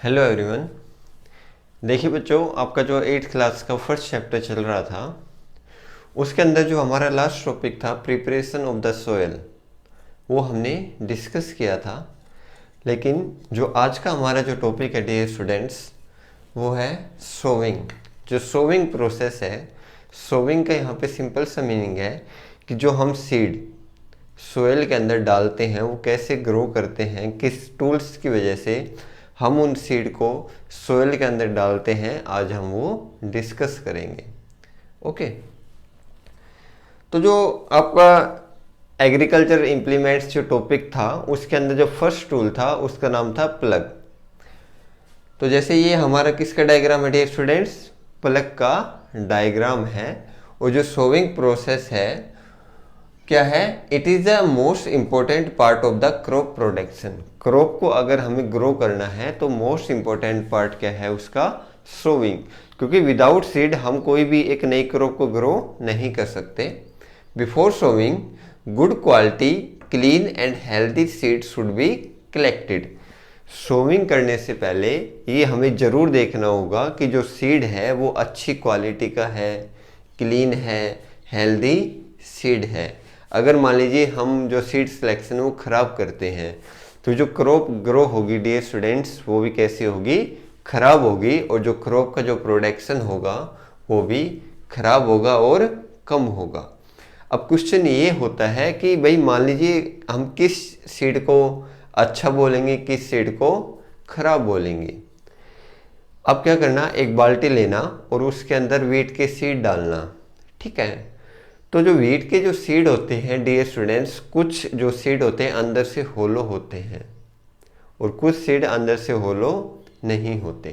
Hello everyone. देखिए बच्चों, आपका जो 8th क्लास का फर्स्ट चैप्टर चल रहा था उसके अंदर जो हमारा लास्ट टॉपिक था प्रिपरेशन ऑफ द सोयल, वो हमने डिस्कस किया था। लेकिन जो आज का हमारा जो टॉपिक है डियर स्टूडेंट्स, वो है सोविंग। जो सोविंग प्रोसेस है, सोविंग का यहाँ पे सिंपल सा मीनिंग है कि जो हम सीड सोयल के अंदर डालते हैं वो कैसे ग्रो करते हैं, किस टूल्स की वजह से हम उन सीड को सोयल के अंदर डालते हैं, आज हम वो डिस्कस करेंगे। ओके, तो जो आपका एग्रीकल्चर इम्प्लीमेंट्स जो टॉपिक था उसके अंदर जो फर्स्ट टूल था उसका नाम था प्लग। तो जैसे ये हमारा किसका डायग्राम है डियर स्टूडेंट्स, प्लग का डायग्राम है। और जो सोविंग प्रोसेस है क्या है, it is the most important part of the crop production. Crop को अगर हमें ग्रो करना है तो मोस्ट इम्पोर्टेंट पार्ट क्या है उसका, सोविंग। क्योंकि विदाउट सीड हम कोई भी एक नई क्रॉप को ग्रो नहीं कर सकते। Before sowing good quality clean and healthy seed should be collected. Sowing करने से पहले ये हमें ज़रूर देखना होगा कि जो सीड है वो अच्छी क्वालिटी का है, क्लीन है, हेल्दी सीड है। अगर मान लीजिए हम जो सीड सिलेक्शन वो ख़राब करते हैं तो जो क्रॉप ग्रो होगी डियर स्टूडेंट्स वो भी कैसी होगी, ख़राब होगी। और जो क्रॉप का जो प्रोडक्शन होगा वो भी ख़राब होगा और कम होगा। अब क्वेश्चन ये होता है कि भाई मान लीजिए हम किस सीड को अच्छा बोलेंगे, किस सीड को खराब बोलेंगे। अब क्या करना, एक बाल्टी लेना और उसके अंदर वीट के सीड डालना, ठीक है। तो जो वीट के जो सीड होते हैं डियर स्टूडेंट्स, कुछ जो सीड होते हैं अंदर से होलो होते हैं और कुछ सीड अंदर से होलो नहीं होते।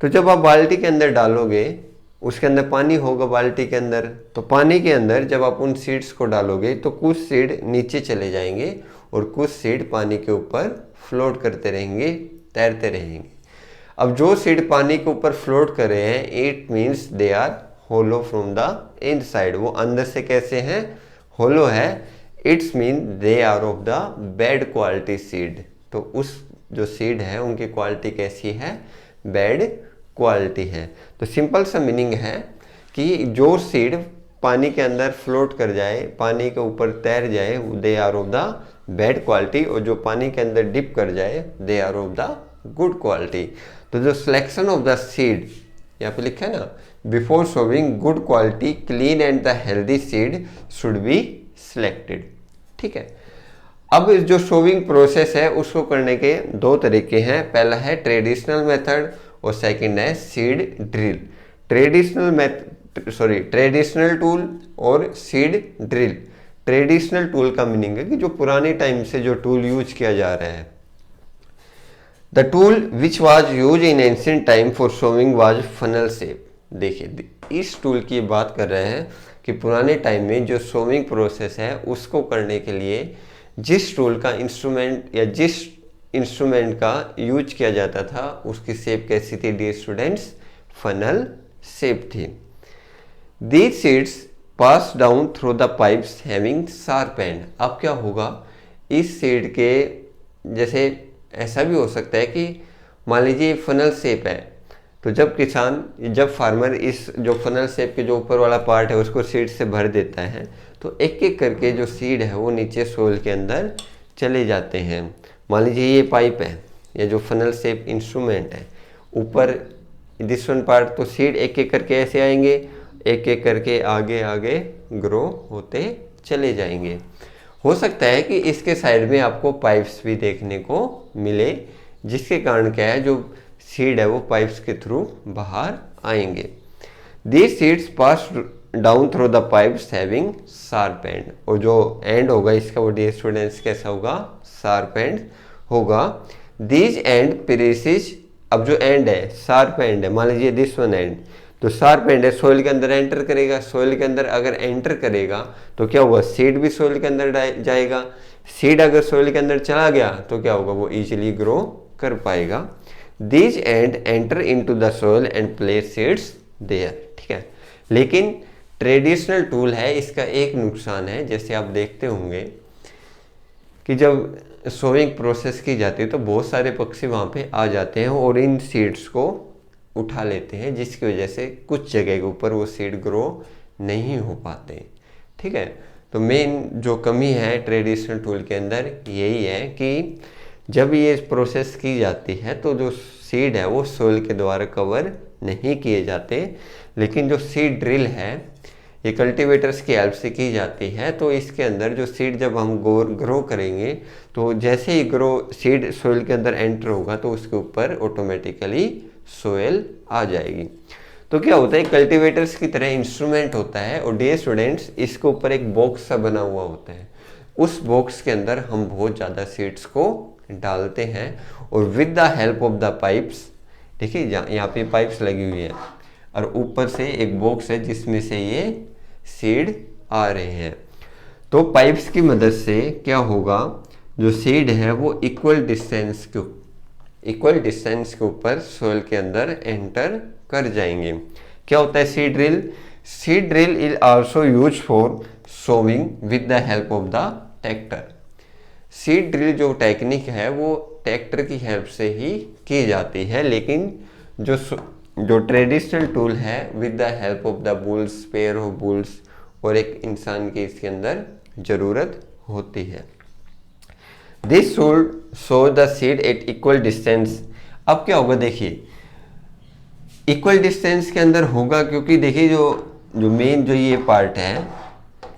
तो जब आप बाल्टी के अंदर डालोगे, उसके अंदर पानी होगा बाल्टी के अंदर, तो पानी के अंदर जब आप उन सीड्स को डालोगे तो कुछ सीड नीचे चले जाएंगे और कुछ सीड पानी के ऊपर फ्लोट करते रहेंगे, तैरते रहेंगे। अब जो सीड पानी के ऊपर फ्लोट कर रहे हैं, it means they are hollow from the inside. वो अंदर से कैसे हैं, होलो है। It's mean they are of the bad quality seed. तो उस जो सीड है उनकी क्वालिटी कैसी है, बैड क्वालिटी है। तो सिंपल सा मीनिंग है कि जो सीड पानी के अंदर फ्लोट कर जाए, पानी के ऊपर तैर जाए, they are of the bad quality. और जो पानी के अंदर डिप कर जाए, they are of the good quality. तो जो सिलेक्शन ऑफ द सीड यहाँ पे लिखा है ना, before sowing good quality clean and the healthy seed should be selected, ठीक है। अब जो सोविंग प्रोसेस है उसको करने के दो तरीके हैं। पहला है ट्रेडिशनल मेथड और सेकंड है सीड ड्रिल। ट्रेडिशनल टूल और सीड ड्रिल। ट्रेडिशनल टूल का मीनिंग है कि जो पुराने टाइम से जो टूल यूज किया जा रहा है। The tool which was use in ancient time for sowing was funnel shape. देखिए इस टूल की बात कर रहे हैं कि पुराने टाइम में जो सोविंग प्रोसेस है उसको करने के लिए जिस टूल का इंस्ट्रूमेंट या जिस इंस्ट्रूमेंट का यूज किया जाता था उसकी शेप कैसी थी डियर स्टूडेंट्स, फनल शेप थी। These seeds pass down through the pipes having sharp and. अब क्या होगा, इस सीड के जैसे ऐसा भी हो सकता है कि मान लीजिए फनल शेप है, तो जब फार्मर इस जो फनल शेप के जो ऊपर वाला पार्ट है उसको सीड से भर देता है तो एक एक करके जो सीड है वो नीचे सोइल के अंदर चले जाते हैं। मान लीजिए ये पाइप है, ये जो फनल शेप इंस्ट्रूमेंट है, ऊपर दिस वन पार्ट, तो सीड एक एक करके ऐसे आएंगे, एक एक करके आगे आगे ग्रो होते चले जाएंगे। हो सकता है कि इसके साइड में आपको पाइप्स भी देखने को मिले, जिसके कारण क्या है, जो सीड है वो पाइप्स के थ्रू बाहर आएंगे। These seeds pass down through the pipes having sharp and. और जो एंड होगा इसका वो डियर स्टूडेंट्स कैसा होगा, शार्प एंड होगा। These and precious. अब जो एंड है शार्प एंड है, मान लीजिए दिस वन एंड, तो शार्प एंड है, सोइल के अंदर एंटर करेगा। सोइल के अंदर अगर एंटर करेगा तो क्या होगा, सीड भी सोइल के अंदर जाएगा। सीड अगर सोइल के अंदर चला गया तो क्या होगा, वो इजीली ग्रो कर पाएगा। These and enter into the soil and place seeds there, ठीक है। लेकिन ट्रेडिशनल टूल है, इसका एक नुकसान है, जैसे आप देखते होंगे कि जब सोइंग प्रोसेस की जाती है तो बहुत सारे पक्षी वहाँ पे आ जाते हैं और इन सीड्स को उठा लेते हैं, जिसकी वजह से कुछ जगह के ऊपर वो सीड ग्रो नहीं हो पाते। ठीक है, तो मेन जो कमी है ट्रेडिशनल टूल के अंदर यही है कि जब ये प्रोसेस की जाती है तो जो सीड है वो सोइल के द्वारा कवर नहीं किए जाते, लेकिन जो सीड ड्रिल है ये कल्टीवेटर्स की हेल्प से की जाती है। तो इसके अंदर जो सीड जब हम ग्रो करेंगे तो जैसे ही सीड सोइल के अंदर एंटर होगा तो उसके ऊपर ऑटोमेटिकली सोइल आ जाएगी। तो क्या होता है, कल्टीवेटर्स की तरह इंस्ट्रूमेंट होता है और डियर स्टूडेंट्स इसके ऊपर एक बॉक्स सा बना हुआ होता है। उस बॉक्स के अंदर हम बहुत ज़्यादा सीड्स को डालते हैं और with the help of the pipes, देखिए यहाँ पे पाइप्स लगी हुई है और ऊपर से एक बॉक्स है जिसमें से ये सीड आ रहे हैं। तो पाइप्स की मदद से क्या होगा, जो सीड है वो इक्वल डिस्टेंस के ऊपर सोइल के अंदर एंटर कर जाएंगे। क्या होता है seed drill? Seed drill is also use for sowing with the help of the tractor. Seed drill जो टेक्निक है वो ट्रैक्टर की हेल्प से ही की जाती है, लेकिन जो ट्रेडिशनल टूल है with the help of the bulls, pair of bulls और एक इंसान की इसके अंदर ज़रूरत होती है। This should sow the seed at equal distance. अब क्या होगा, देखिए इक्वल डिस्टेंस के अंदर होगा क्योंकि देखिए जो मेन जो ये पार्ट है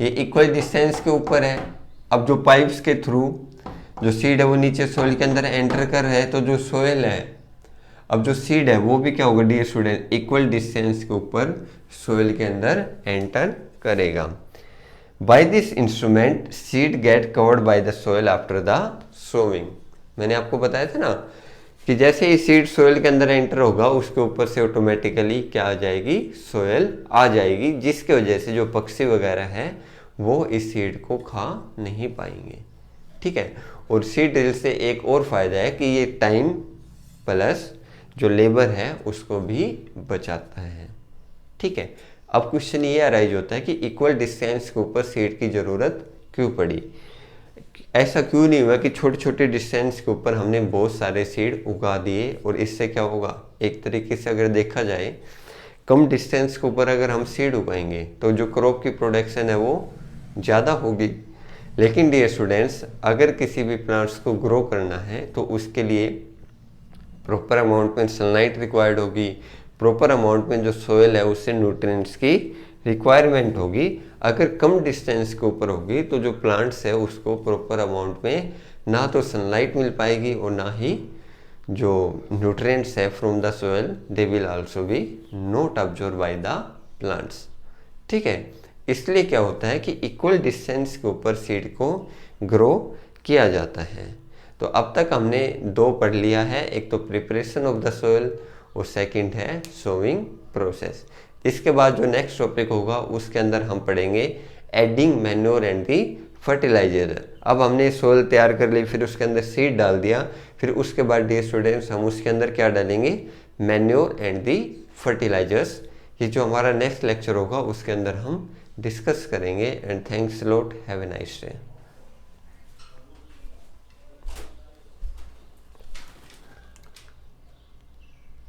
ये इक्वल डिस्टेंस के ऊपर है। अब जो पाइप्स के थ्रू जो सीड है वो नीचे सोइल के अंदर एंटर कर रहा है, तो जो सोइल है, अब जो सीड है वो भी क्या होगा डियर स्टूडेंट, इक्वल डिस्टेंस के ऊपर सोइल के अंदर एंटर करेगा। By this instrument seed get covered by the soil after the sowing. मैंने आपको बताया था ना कि जैसे ही सीड सोइल के अंदर एंटर होगा उसके ऊपर से ऑटोमेटिकली क्या आ जाएगी, सोइल आ जाएगी, जिसकी वजह से जो पक्षी वगैरह है वो इस सीड को खा नहीं पाएंगे। ठीक है, और सीड ड्रिल से एक और फायदा है कि ये टाइम प्लस जो लेबर है उसको भी बचाता है। ठीक है, अब क्वेश्चन ये अराइज होता है कि इक्वल डिस्टेंस के ऊपर सीड की ज़रूरत क्यों पड़ी? ऐसा क्यों नहीं हुआ कि छोटे छोटे डिस्टेंस के ऊपर हमने बहुत सारे सीड उगा दिए और इससे क्या होगा, एक तरीके से अगर देखा जाए कम डिस्टेंस के ऊपर अगर हम सीड उगाएंगे तो जो क्रॉप की प्रोडक्शन है वो ज़्यादा होगी। लेकिन डियर स्टूडेंट्स अगर किसी भी प्लांट्स को ग्रो करना है तो उसके लिए प्रॉपर अमाउंट में सनलाइट रिक्वायर्ड होगी, प्रॉपर अमाउंट में जो सोइल है उससे न्यूट्रिएंट्स की रिक्वायरमेंट होगी। अगर कम डिस्टेंस के ऊपर होगी तो जो प्लांट्स है उसको प्रॉपर अमाउंट में ना तो सनलाइट मिल पाएगी और ना ही जो न्यूट्रिएंट्स है from the soil they will also be not absorb by the plants. ठीक है, इसलिए क्या होता है कि इक्वल डिस्टेंस के ऊपर सीड को ग्रो किया जाता है। तो अब तक हमने दो पढ़ लिया है, एक तो प्रिपरेशन ऑफ द सोइल और सेकंड है सोइंग प्रोसेस। इसके बाद जो नेक्स्ट टॉपिक होगा उसके अंदर हम पढ़ेंगे adding manure and the fertiliser. अब हमने सोइल तैयार कर ली, फिर उसके अंदर सीड डाल दिया, फिर उसके बाद डियर स्टूडेंट्स हम उसके अंदर क्या डालेंगे, मैन्योर एंड दी फर्टिलाइजर्स। ये जो हमारा नेक्स्ट लेक्चर होगा उसके अंदर हम डिस्कस करेंगे। And thanks lot, have a nice day.